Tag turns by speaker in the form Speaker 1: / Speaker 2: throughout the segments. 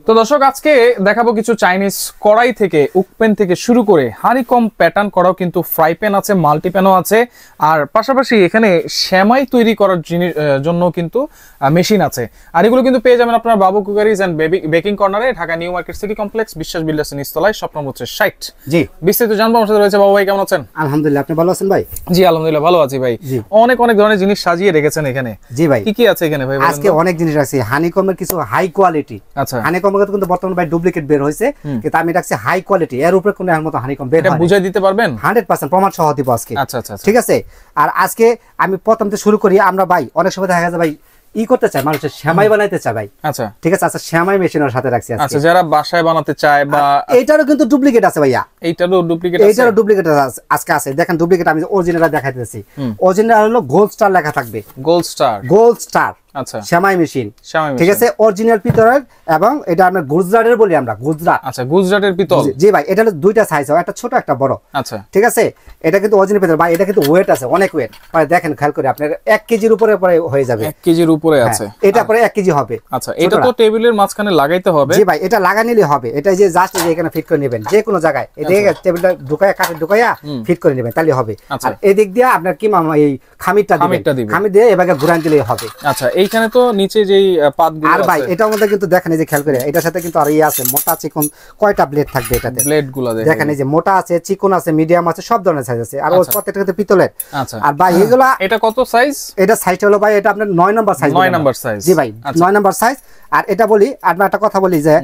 Speaker 1: তো দর্শক আজকে দেখাবো কিছু চাইনিজ কড়াই থেকে উকপেন থেকে শুরু করে হানিকম প্যাটার্ন করাও কিন্তু ফ্রাই প্যান আছে, মাল্টি প্যানও আছে, আর পাশাপাশি এখানে সেমাই তৈরি করার জন্য কিন্তু মেশিন আছে। আর এগুলো কিন্তু পেয়ে যাবেন আপনার বাবু কুকারিজ এন্ড বেকিং কর্নারে, Dhaka new market city complex, বিশ্বাস বিল্ডার্স নিচতলায়, শপ নম্বর 60।
Speaker 2: জি
Speaker 1: বিস্তারিত জানবো। আমার সাথে রয়েছে বাবু ভাই, কেমন আছেন?
Speaker 2: আলহামদুলিল্লাহ, আপনি ভালো আছেন ভাই?
Speaker 1: জি আলহামদুলিল্লাহ ভালো আছি ভাই। অনেক অনেক ধরনের জিনিস সাজিয়ে রেখেছেন এখানে।
Speaker 2: জি ভাই,
Speaker 1: কি কি আছে এখানে ভাই?
Speaker 2: আজকে অনেক জিনিস আছে হানিকমের, কিছু হাই কোয়ালিটি।
Speaker 1: আচ্ছা,
Speaker 2: হানিকমের কিন্তু বর্তমানে ভাই ডুপ্লিকেট বের হয়েছে, কিন্তু আমি রাখছি হাই কোয়ালিটি, এর উপরে কোনো এর মতো হানিকম বের হয় না।
Speaker 1: বুঝাই দিতে পারবেন?
Speaker 2: 100% প্রমাণ সহ দিব আজকে।
Speaker 1: আচ্ছা আচ্ছা,
Speaker 2: ঠিক আছে। আর আজকে আমি প্রথম থেকে শুরু করি। আমরা ভাই অনেক সময় দেখা যায় ভাই করতে চাই, মানুষের সেমাই বানাইতে চায় ভাই। আচ্ছা ঠিক আছে। আচ্ছা, সেমাই মেশিনের সাথে রাখছি আজকে।
Speaker 1: আচ্ছা, যারা বাসায় বানাতে চায় বা
Speaker 2: এইটারও কিন্তু ডুপ্লিকেট আছে ভাইয়া।
Speaker 1: এইটারও ডুপ্লিকেট
Speaker 2: আজকে আছে। দেখেন ডুপ্লিকেট আমি অরিজিনাল দেখাইতেছি। অরিজিনাল হলো গোল্ড স্টার লেখা থাকবে। গোল্ড স্টার
Speaker 1: আচ্ছা,
Speaker 2: সেমাই মেশিন। ঠিক আছে, অরিজিনাল পিতলের, এবং এটা আমরা গুজরাটের বলি আমরা, গুজরাট।
Speaker 1: আচ্ছা, গুজরাটের পিতল।
Speaker 2: জি ভাই, এটা হলো দুইটা সাইজ হয়, একটা ছোট একটা বড়। আচ্ছা ঠিক আছে, এটা কিন্তু অরিজিনাল পিতল ভাই। এটা কিন্তু ওয়েট আছে, অনেক ওয়েট। মানে দেখেন খেয়াল করে, আপনার 1 কেজির উপরে হয়ে যাবে।
Speaker 1: 1 কেজির উপরে আছে
Speaker 2: এটা, পরে 1 কেজি হবে।
Speaker 1: আচ্ছা, এটা তো টেবিলের মাঝখানে লাগাইতে হবে।
Speaker 2: জি ভাই, এটা লাগা নিলে হবে। এটা যে জাস্ট এখানে ফিট করে নেবেন, যে কোনো জায়গায় এদিকে টেবিলটা ঢুকায়া, কাঠে ঢুকায়া ফিট করে নেবেন, তাহলে হবে। আর এদিক দিয়ে আপনার কি এই খামিরটা দিবেন, খামির দিয়ে এভাবে ঘুরান দিলেই হবে।
Speaker 1: আচ্ছা, এইখানে তো নিচে যেই পাতগুলো আছে,
Speaker 2: আর ভাই এটার মধ্যে কিন্তু দেখেন, এই যে খেয়াল করে, এটার সাথে কিন্তু আর আছে মোটা চিকন কয়টা ব্লেড থাকবে এটাতে।
Speaker 1: ব্লেডগুলো
Speaker 2: দেখেন, এই যে মোটা আছে, চিকন আছে, মিডিয়াম আছে, সব ধরনের সাইজ আছে। আর প্রত্যেকটা কিন্তু পিতলের। আচ্ছা, আর ভাই এগুলা,
Speaker 1: এটা কত সাইজ?
Speaker 2: এটা সাইজটা হলো ভাই, এটা আপনার 9 নম্বর সাইজ।
Speaker 1: 9 নম্বর সাইজ।
Speaker 2: জি ভাই, 9 নম্বর সাইজ। আর এটা বলি, আপনার একটা কথা বলি যে,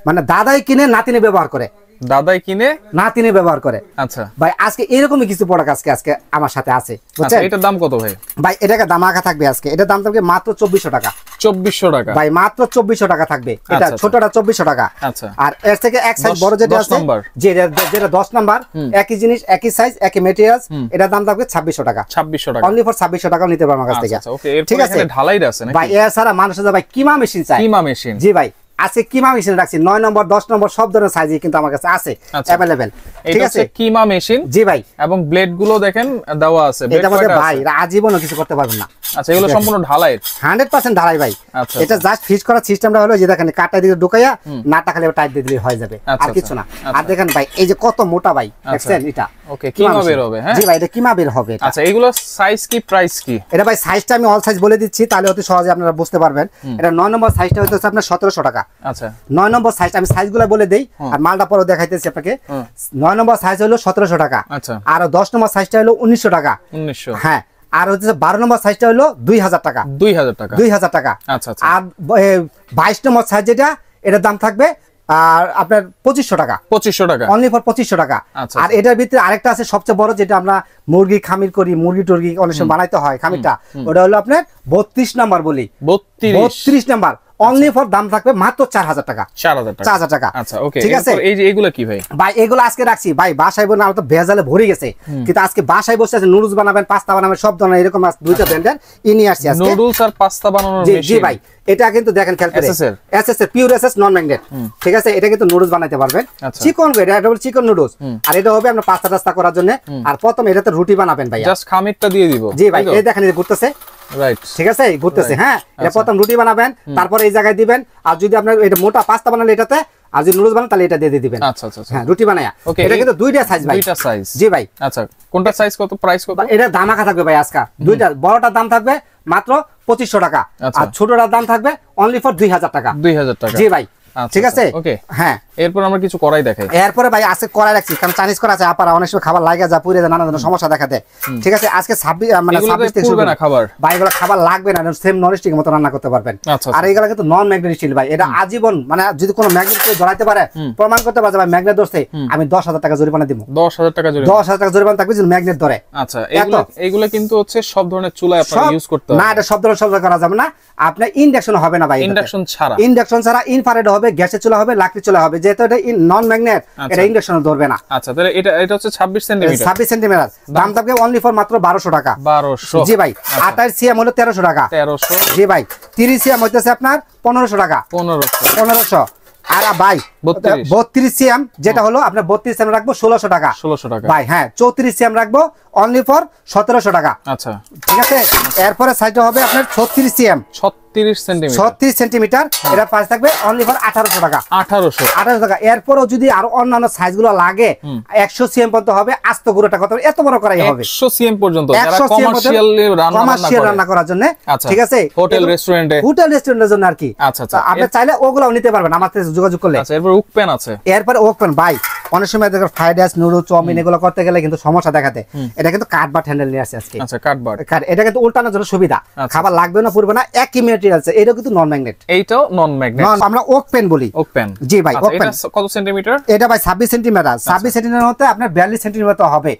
Speaker 2: মানে দাদাই কিনে নাতিনে ব্যবহার করে,
Speaker 1: দাদাই কিনে নাতিনে
Speaker 2: ব্যবহার করে। আচ্ছা ভাই, আজকে এরকমই কিছু প্রোডাক্ট আজকে আমার সাথে আছে, বুঝছেন?
Speaker 1: এটার দাম কত ভাই?
Speaker 2: ভাই এটাকে দাম আঁকা থাকবে আজকে। এটার দাম থাকবে মাত্র 2400 টাকা।
Speaker 1: 2400 টাকা
Speaker 2: ভাই, মাত্র 2400 টাকা থাকবে। এটা ছোটটা 2400 টাকা। আচ্ছা, আর এর থেকে এক সাইজ বড় যেটা আছে, যেটা 10 নাম্বার, একই জিনিস, একই সাইজ, একই ম্যাটেরিয়ালস, এটার দাম থাকবে 2600 টাকা। 2600 টাকা অনলি ফর 2600 টাকা নিতে পারবেন আমার কাছ থেকে। ঠিক আছে,
Speaker 1: ঢালাই আছে নাকি
Speaker 2: ভাই? এর সারা মানুষ ভাই কিমা মেশিন চাই।
Speaker 1: কিমা মেশিন, জি ভাই,
Speaker 2: আছে কিমা মেশিন রাখছি। 9 নম্বর 10 নম্বর সব ধরনের সাইজই কিন্তু আমার কাছে আছে, अवेलेबल। ঠিক আছে,
Speaker 1: কিমা মেশিন।
Speaker 2: জি ভাই,
Speaker 1: এবং ব্লেড গুলো দেখেন দেওয়া আছে।
Speaker 2: এটা মধ্যে ভাই আজীবনও কিছু করতে পারবেন না।
Speaker 1: আচ্ছা, এগুলো সম্পূর্ণ ঢালাই,
Speaker 2: 100% ঢালাই ভাই। এটা জাস্ট ফিক্স করার সিস্টেমটা হলো যে, দেখেন কাটা দিয়ে ঢুকাইয়া নাটা খালি টাইট দিয়ে দিলে হয়ে যাবে, আর কিছু না। আর দেখেন ভাই, এই যে কত মোটা ভাই, দেখছেন? এটা
Speaker 1: ওকে, কিমা বের হবে। হ্যাঁ
Speaker 2: জি ভাই, এটা কিমা বের হবে।
Speaker 1: আচ্ছা, এগুলো সাইজ কি, প্রাইস কি?
Speaker 2: এটা ভাই সাইজটা আমি অল সাইজ বলে দিচ্ছি, তাহলে অতি সহজে আপনারা বুঝতে পারবেন। এটা 9 নম্বর সাইজটা হচ্ছে আপনার 1700 টাকা। আচ্ছা, 9 নম্বর সাইজ আমি সাইজগুলো বলে দেই, আর মালটা পরে দেখাইতেছি আপনাকে। 9 নম্বর সাইজ হলো 1700 টাকা। আচ্ছা, আর 10 নম্বর সাইজটা হলো 1900 টাকা। 1900, হ্যাঁ। আর হচ্ছে 12 নম্বর সাইজটা হলো 2000 টাকা। 2000 টাকা। আচ্ছা, আর 22 নম্বর সাইজ যেটা, এটার দাম থাকবে আর আপনার 2500 টাকা। 2500 টাকা অনলি ফর 2500 টাকা। আর এটার ভিতরে আরেকটা আছে সবচেয়ে বড়, যেটা আমরা মুরগি খামির করি, মুরগি টুরগি অনেক সময় বানাইতে হয় খামিরটা, ওটা হলো আপনার 32 নাম্বার বলি। 32 নাম্বার অনলি ফর দাম থাকবে মাত্র 4000 টাকা। 4000 টাকা। আচ্ছা ওকে, ঠিক আছে।
Speaker 1: এই যে এগুলো কি ভাই?
Speaker 2: ভাই এগুলো আজকে রাখছি ভাই, বাসায় বসে আমরা তো ভেজালে ভরে গেছে, কিন্তু আজকে বাসায় বসে আছে নুডলস বানাবেন, পাস্তা বানাবেন, সব ধরনের এরকম দুইটা ব্র্যান্ডের নিয়ে আসছি আজকে।
Speaker 1: নুডলস আর পাস্তা বানানোর মেশিন।
Speaker 2: জি ভাই, এটা কিন্তু দেখেন খেয়াল করে, এসএসএর পিওর এসএস নন ম্যাগনেট। ঠিক আছে, এটা কিন্তু নুডলস বানাইতে পারবেন, চিকন গ্রেড, এটা হলো চিকন নুডলস। আর এটা হবে আপনার পাস্তা টাস্তা করার জন্য। আর প্রথম এটাতে রুটি বানাবেন ভাই,
Speaker 1: জাস্ট খামিরটা দিয়ে দিব।
Speaker 2: জি ভাই, এই দেখেন, এই ঘুরতেছে, রাইট? ঠিক আছে, ঘুরতেছে। হ্যাঁ, এটা প্রথম রুটি বানাবেন, তারপর এই জায়গায় দিবেন। আর যদি আপনার এটা মোটা পাস্তা বানালে এটাতে, আর যদি নুডলস বানান তাহলে এটা দিয়ে দিবেন। আচ্ছা আচ্ছা, হ্যাঁ, রুটি বানায়া। এটা কিন্তু দুইটা সাইজ ভাই, দুইটা সাইজ। জি ভাই। আচ্ছা, কোনটা সাইজ কত, প্রাইস কত? এটা দাম রাখা থাকবে ভাই আজকে। দুইটা, বড়টার দাম থাকবে মাত্র 2500 টাকা, আর ছোটটার দাম থাকবে অনলি ফর 2000 টাকা। 2000 টাকা, জি ভাই। ঠিক আছে, ওকে। হ্যাঁ,
Speaker 1: এরপর আমরা কিছু কড়াই দেখাই।
Speaker 2: এরপরে ভাই আজকে কড়াই রাখছি, কারণ চাইনিজ করা আছে, আপারা অনেক সময় খাবার লাগা যা পুড়ে যায়, নানা ধরনের সমস্যা দেখা দেয়। ঠিক আছে, আজকে 26 থেকে শুরু না খাবার, ভাই এগুলো খাবার লাগবে না, সেম ননস্টিক মতো রান্না করতে পারবেন। আর এগুলো কিন্তু নন ম্যাগনেট স্টিল ভাই, এটা আজীবন, মানে যদি কোনো ম্যাগনেট কেউ ধরাইতে পারে, প্রমাণ করতে পারে ভাই ম্যাগনেট ধরছে, আমি 10,000 টাকা জরিমানা দিব। 10,000 টাকা জরিমানা? 10,000 টাকা জরিমানা থাকবে যদি ম্যাগনেট ধরে। আচ্ছা, এগুলো কিন্তু হচ্ছে সব ধরনের চুলায় আপনারা ইউজ করতে হবে না, এটা সব ধরনের চুলা করা যাবে না। আপনার ইন্ডাকশন হবে না ভাই, ইন্ডাকশন ছাড়া ইনফ্রারেড হবে, গ্যাসের চুলা হবে, লাকড়ি চুলা হবে, যেহেতু এটা নন ম্যাগনেট, এটা ইন্ডাকশন ধরবে না। আচ্ছা, তাহলে এটা হচ্ছে 26 সেন্টিমিটার। 26 সেন্টিমিটার, দাম থাকবে অনলি ফর মাত্র 1200 টাকা। 1200, জি ভাই। 28 সিএম হলো 1300 টাকা। 1300, জি ভাই। 30 সিএম হইতেছে আপনার 1500 টাকা। 1500। আর ভাই 32 সিএম যেটা হলো আপনার 32 সিএম রাখবো 1600 টাকা। 1600 টাকা ভাই। হ্যাঁ, 34 সিএম রাখবো অনলি ফর 1700 টাকা। আচ্ছা, ঠিক আছে। এরপরে সাইডে হবে আপনার 36 সিএম। 36 সেন্টিমিটার এটা প্রাইস থাকবে অনলি ফর 1800 টাকা। 1800 টাকা। এরপরও যদি আরো অন্যান্য সাইজগুলো লাগে 100 সিএম পর্যন্ত হবে, আস্ত গুঁড়োটা কত এত বড় করাই হবে
Speaker 1: 100 সিএম পর্যন্ত, যারা
Speaker 2: 100 সিএম
Speaker 1: কমার্শিয়াল
Speaker 2: রান্না করার জন্য, ঠিক আছে,
Speaker 1: হোটেল রেস্টুরেন্টের
Speaker 2: জন্য আর কি। আচ্ছা, আপনি চাইলে ওগুলাও নিতে পারবেন আমার সাথে যোগাযোগ করলে।
Speaker 1: আচ্ছা, এরপর উকপেন আছে।
Speaker 2: এরপর ওকপেন ভাই অনেক সময় দেখো ফ্রাইড রাইস, নুডল, চাউমিন এগুলো করতে গেলে কিন্তু সমস্যা দেখাতে, এটা কিন্তু কাটবার হ্যান্ডেল নিয়ে আসছে আজকে।
Speaker 1: আচ্ছা, কাটবার
Speaker 2: এটা কিন্তু উল্টানোর জন্য সুবিধা, খাবার লাগবে না পুরবে না, একই ম্যাটেরিয়াল আছে। এটা কিন্তু নন ম্যাগনেট,
Speaker 1: এইটাও নন ম্যাগনেট,
Speaker 2: আমরা ওকপেন বলি।
Speaker 1: ওকপেন,
Speaker 2: জি ভাই। ওকপেন
Speaker 1: এটা কত সেন্টিমিটার?
Speaker 2: এটা ভাই 26 সেন্টিমিটার। 26 সেন্টিমিটার মধ্যে আপনার 42 সেন্টিমিটার হবে।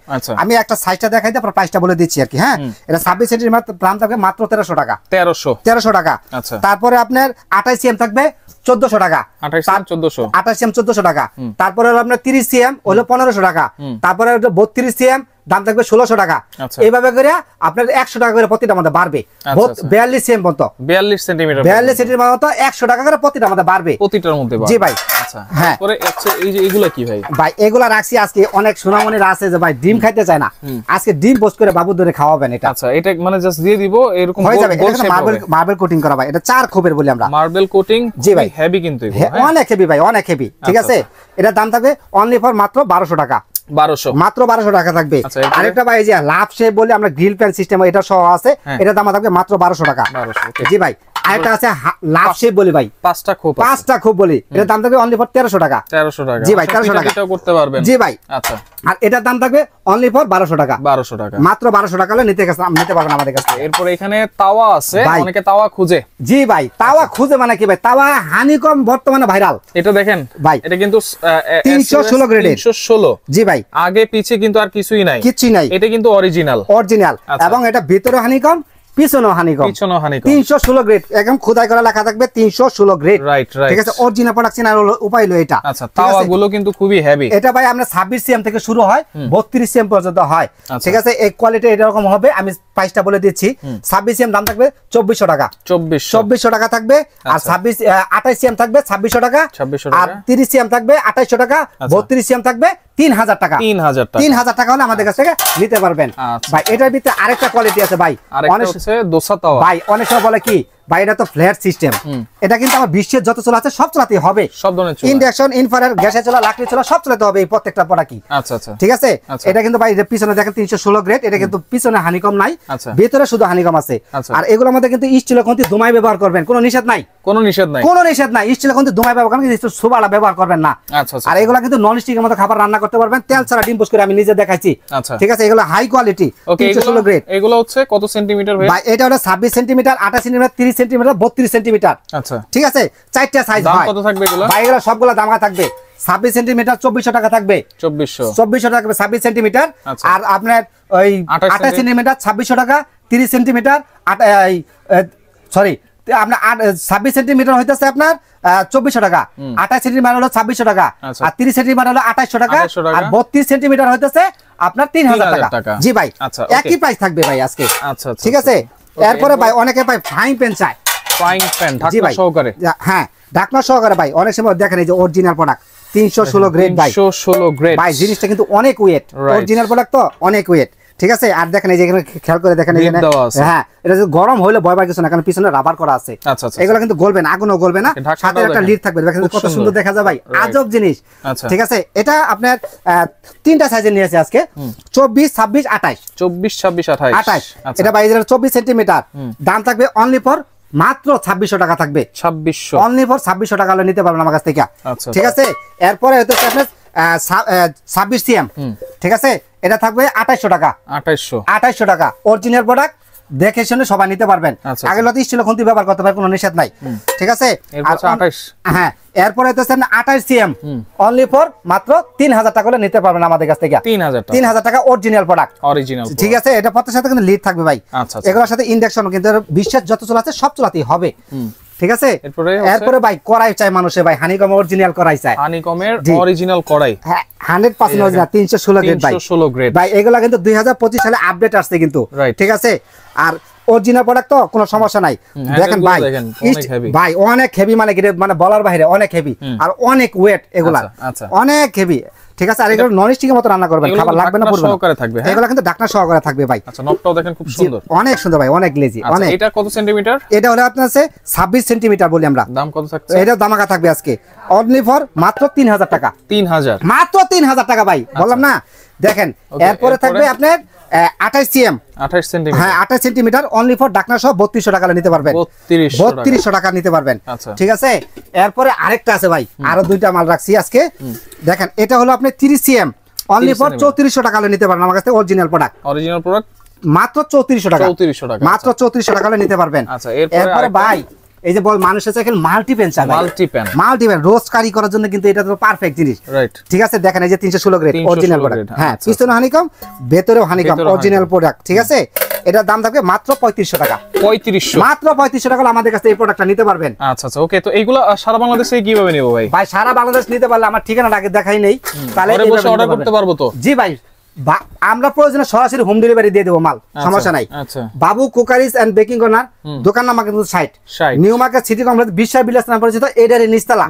Speaker 2: আমি একটা সাইজটা দেখাই দিই, আপনার প্রাইসটা বলে দিচ্ছি আর কি। হ্যাঁ, এটা 26 সেন্টিমিটার, দাম থাকবে মাত্র 1300 টাকা। 1300 টাকা। তারপরে আপনার 28 সিএম থাকবে 1400 টাকা। 28 সিএম 1400 টাকা। তারপরে হলো আপনার 30 সিএম হলো 1500 টাকা। তারপরে 32 সিএম দাম থাকবে 1600 টাকা। এইভাবে করে আপনার 100 টাকা করে প্রতিটা মধ্যে বাড়বে। 42 সিএম পর্যন্ত, 42 সেন্টিমিটার মতো 100 টাকা করে প্রতিটা মধ্যে বাড়বে, প্রতিটার মধ্যে। জি ভাই। আচ্ছা, হ্যাঁ। পরে এই যে এগুলা কি ভাই? ভাই এগুলা রাখছি আজকে অনেক সোনামণিরা আছে যে ভাই ডিম খাইতে চায় না, আজকে ডিম পোস্ট করে বাবু ধরে খাওয়াবেন। এটা আচ্ছা, এটা মানে জাস্ট দিয়ে দিব এরকম হয়ে যাবে। এটা মার্বেল কোটিং করা ভাই, এটা 4 খোপের বলি আমরা, মার্বেল কোটিং। জি ভাই, হেভি কিন্তু অনেক হেভি ভাই, অনেক হেভি। ঠিক আছে, এটা দাম থাকবে অনলি ফর মাত্র 1200 টাকা। 1200, মাত্র 1200 টাকা থাকবে। আরেকটা ভাই যে লাভ শেপ বলে আমরা গ্রিল প্যান সিস্টেম, এটা সহ আছে, এটা দাম থাকবে মাত্র 1200 টাকা। জি ভাই। আরেকটা আছে লাভ শেপ বলি ভাই, 5টা খোপ বলি, এটার দাম থাকবে অনলি ফর 1300 টাকা। 1300 টাকা। জি ভাই, 1300 টাকা এটাও করতে পারবেন। জি ভাই। আচ্ছা, আর এটার দাম থাকবে অনলি ফর 1200 টাকা। 1200 টাকা, মাত্র 1200 টাকা হলে নিতে পারবেন আমাদের কাছে। এরপর এখানে তাওয়া আছে, অনেকে তাওয়া খুঁজে। জি ভাই, তাওয়া খুঁজে মানে কি ভাই? তাওয়া হানিকম বর্তমানে ভাইরাল। এটা দেখেন ভাই, এটা কিন্তু 316 গ্রেডের। 316। জি ভাই, আগে পিছে কিন্তু আর কিছুই নাই, এটা কিন্তু অরিজিনাল এবং এটা ভিতরে হানিকম, পিছনেও হানিকম। 316 গ্রেড, একদম খোদাই করা লেখা থাকবে 316 গ্রেড। রাইট, ঠিক আছে। অরিজিনাল প্রোডাকশন আর উপায় হলো এটা। আচ্ছা, তাওয়াগুলো কিন্তু খুবই হেভি। এটা ভাই আমরা 26 সিএম থেকে শুরু হয়, 32 সিএম পর্যন্ত হয়। ঠিক আছে, এই কোয়ালিটি এরকম হবে। আমি প্রাইসটা বলে দিচ্ছি। 26 সিএম দাম থাকবে 2400 টাকা। 2400 টাকা থাকবে। আর 28 সিএম থাকবে 2600 টাকা। আর 30 সিএম থাকবে 2800 টাকা। 32 সিএম থাকবে 3000 টাকা। 3000 টাকা হলে আমাদের কাছ থেকে নিতে পারবেন ভাই। এটার ভিতরে আরেকটা কোয়ালিটি আছে ভাই, অনেক দোসা তাওয়া ভাই। অনেক সময় বলে কি ভাই এটা তো ফ্ল্যাট সিস্টেম, এটা কিন্তু আমার বিশ্বের যত চলা আছে সব চালাতে হবে, সব ধরনের ইন্ডাকশন, ইনফ্রারেড, গ্যাসে চলা, লাকড়ি চলা, সব চালাতে হবে এই প্রত্যেকটা প্রোডাক্ট। আচ্ছা আচ্ছা, ঠিক আছে। এটা কিন্তু ভাই পিছনে দেখেন 316 গ্রেড, এটা কিন্তু পিছনে হানিকম নাই, ভিতরে শুধু হানিকম আছে। আর এগুলোর মধ্যে কিন্তু স্টিলের খন্তি ধুমাই ব্যবহার করবেন, কোনো নিষেধ নাই, কোনো নিষেধ নাই। স্টিলের খন্তি ধুমাই ব্যবহার করবেন, কিন্তু সুবালা ব্যবহার করবেন না। আর এগুলো কিন্তু নন স্টিকের মতো খাবার রান্না করতে পারবেন, তেল ছাড়া ডিম পোস্ট করে আমি নিজে দেখাইছি। ঠিক আছে, এগুলো হাই কোয়ালিটি 316 গ্রেড। এগুলো হচ্ছে কত সেন্টিমিটার ভাই? এটা হলো 26 সেন্টিমিটার, 28 সেন্টিমিটার, 30 সেন্টিমিটার, 32 সেন্টিমিটার। আচ্ছা, ঠিক আছে। 4টা সাইজ হয়। কত থাকবে এগুলো ভাই? এগুলো সবগুলো দামা থাকবে 26 সেন্টিমিটার 2400 টাকা থাকবে। 2400 টাকা 26 সেন্টিমিটার। আর আপনার ওই 28 সেন্টিমিটার 2600 টাকা। 30 সেন্টিমিটার সরি আপনার 26 সেন্টিমিটার হইতেছে আপনার 2400 টাকা। 28 সেন্টিমিটার হলো 2600 টাকা। আর 30 সেন্টিমিটার হলো 2800 টাকা। আর 32 সেন্টিমিটার হইতেছে আপনার 3000 টাকা। জি ভাই, একই প্রাইস থাকবে ভাই আজকে। আচ্ছা, ঠিক আছে। এরপরে ভাই অনেকে ভাই ফ্রাইং প্যান চায়, ফ্রাইং প্যান ঢাকনা সহকারে। হ্যাঁ, ঢাকনা সহকারে ভাই। অনেক সময় দেখেন এই যে অরিজিনাল প্রোডাক্ট 316 গ্রেড ভাই, 316 গ্রেড ভাই। জিনিসটা কিন্তু অনেক ওয়েট, অরিজিনাল প্রোডাক্ট তো অনেক ওয়েট। ঠিক আছে। আর দেখেন এই যে এখানে খেয়াল করে দেখেন, এখানে হ্যাঁ, এটা যে গরম হইলে ভয় পাই কিছু না, কারণ পিছনে রাবার করা আছে। এগুলো কিন্তু গলবে না, আগুনও গলবে না, সাথে একটা লিড থাকবে। দেখেন কত সুন্দর দেখা যায় ভাই, আজব জিনিস। ঠিক আছে। এটা আপনার 3টা সাইজে নিয়েছে আজকে, 24, 26, 28। 24, 26, 28। এটা ভাই 24 সেন্টিমিটার, দাম থাকবে অনলি ফর মাত্র 2600 টাকা থাকবে। 2600, অনলি ফর 2600 টাকা হলে নিতে পারবেন আমার কাছ থেকে। ঠিক আছে। এরপরে হচ্ছে আপনার 26 সিএম। ঠিক আছে, এটা থাকবে 2800 টাকা। 2800 টাকা অরিজিনাল প্রোডাক্ট, দেখে শুনে সবাই নিতে পারবেন। আগে লতি স্টিল খন্তি ব্যবহার করতে পারবেন, কোনো নিষেধ নাই। ঠিক আছে। হ্যাঁ, এরপরে হচ্ছে 28 সিএম, অনলি ফর মাত্র 3000 টাকা করে নিতে পারবেন আমাদের কাছ থেকে। 3000 টাকা অরিজিনাল প্রোডাক্ট, অরিজিনাল। ঠিক আছে। এটা প্রত্যেকটার সাথে কিন্তু লিড থাকবে ভাই। এগুলোর সাথে ইন্ডাকশন, কিন্তু বিশ্বের যত চলা আছে সব চলাতেই হবে। ঠিক আছে। এরপরে ভাই কড়াই চাই মানুষে ভাই, হানিকম অরিজিনাল কড়াই চাই, হানিকমের অরিজিনাল কড়াই। হ্যাঁ, 100% অরিজিনাল 316 গ্রেড ভাই। 316 গ্রেড ভাই। এগুলা কিন্তু 2025 সালে আপডেট আসছে কিন্তু। ঠিক আছে। আর অরিজিনাল প্রোডাক্ট তো কোনো সমস্যা নাই। দেখেন ভাই ভাই অনেক হেভি, মানে মানে বলার বাইরে অনেক হেভি আর অনেক ওয়েট এগুলা, অনেক হেভি। ঠিক আছে, আর এগুলো নন স্টিকের মতো রান্না করবেন, খাবার লাগবে না, পুরো সহকারে থাকবে। এগুলো কিন্তু ঢাকনা সহকারে থাকবে ভাই।
Speaker 1: আচ্ছা, নবটাও দেখেন খুব সুন্দর,
Speaker 2: অনেক সুন্দর ভাই, অনেক গ্লেজি, অনেক।
Speaker 1: এটা কত সেন্টিমিটার?
Speaker 2: এটা হলো আপনার আছে 26 সেন্টিমিটার বলি আমরা।
Speaker 1: দাম কত থাকছে?
Speaker 2: এটা দামাকা থাকবে আজকে অনলি ফর মাত্র 3000 টাকা।
Speaker 1: 3000,
Speaker 2: মাত্র 3000 টাকা ভাই, বললাম না। দেখেন এরপরে থাকবে আপনার 28 সিএম,
Speaker 1: 28 সেন্টিমিটার,
Speaker 2: হ্যাঁ 28 সেন্টিমিটার অনলি ফর ঢাকনা সহ 3200 টাকা নিতে পারবেন। 3200 টাকা নিতে পারবেন, ঠিক আছে। এরপরে আরেকটা আছে ভাই, আরো দুইটা মাল রাখছি আজকে। দেখেন এটা হলো আপনি 30 সিএম অনলি ফর 3400 টাকা নিতে পারবেন আমার কাছে। অরিজিনাল প্রোডাক্ট,
Speaker 1: অরিজিনাল প্রোডাক্ট
Speaker 2: মাত্র 3400 টাকা,
Speaker 1: 3400 টাকা,
Speaker 2: মাত্র 3400 টাকা নিতে পারবেন।
Speaker 1: আচ্ছা,
Speaker 2: এরপরে ভাই এই যে বল মানুষের চাই মাল্টিপ্যান চাই, মাল্টিপ্যান রোস্ট কারি করার জন্য কিন্তু এটা তো পারফেক্ট জিনিস, রাইট? ঠিক আছে, দেখেন এই যে 316 গ্রেড অরিজিনাল প্রোডাক্ট, হ্যাঁ পিছনে হানিকম ভেতরেও হানিকম অরিজিনাল প্রোডাক্ট, ঠিক আছে। এটার দাম থাকবে মাত্র 3500 টাকা, 3500, মাত্র 3500 টাকা আমাদের কাছে এই প্রোডাক্টটা নিতে পারবেন।
Speaker 1: আচ্ছা আচ্ছা, ওকে। তো এইগুলো সারা বাংলাদেশে কিভাবে নেব ভাই?
Speaker 2: ভাই সারা বাংলাদেশ নিতে পারলে আমার ঠিকানা আগে দেখাই নেই, তাহলে
Speaker 1: বসে অর্ডার করতে পারবো তো?
Speaker 2: জি ভাই, আমরা প্রয়োজনে সরাসরি হোম ডেলিভারি দিয়ে দেবো মাল, সমস্যা নাই। বাবু কুকারিজ এন্ড বেকিং কর্নার, দোকান নাম কিন্তু 60 নিউ মার্কেট সিটি কমপ্লেক্স বিশ্ব বিলাস নাম পরিচিত, এটারই নিচতলা,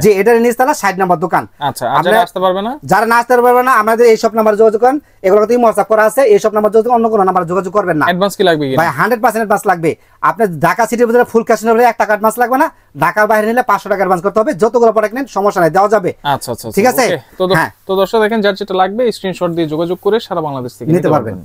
Speaker 2: জি এটারই নিচতলা 60 নম্বর দোকান।
Speaker 1: আচ্ছা, যারা আসতে পারবে না,
Speaker 2: যারা না আসতে পারবে না, আমাদের এই সব নাম্বার যোগাযোগ করেন, এগুলো কিন্তু WhatsApp করা আছে, এই সব নাম্বার যোগাযোগ, অন্য কোনো নাম্বার যোগাযোগ করবেন না।
Speaker 1: অ্যাডভান্স কি লাগবে
Speaker 2: ভাই? 100% অ্যাডভান্স লাগবে। আপনি ঢাকা সিটির ভিতরে ফুল ক্যাশ নিলে 1 টাকা অ্যাডভান্স লাগবে না, ঢাকার বাইরে নিলে 500 টাকা অ্যাডভান্স করতে হবে। যতগুলো প্রোডাক্ট নেন সমস্যা নাই, দেওয়া যাবে।
Speaker 1: আচ্ছা আচ্ছা,
Speaker 2: ঠিক আছে।
Speaker 1: তো দর্শক দেখেন, যার যেটা লাগবে স্ক্রিনশট দিয়ে যোগাযোগ করে সারা বাংলাদেশ থেকে
Speaker 2: নিতে পারবেন।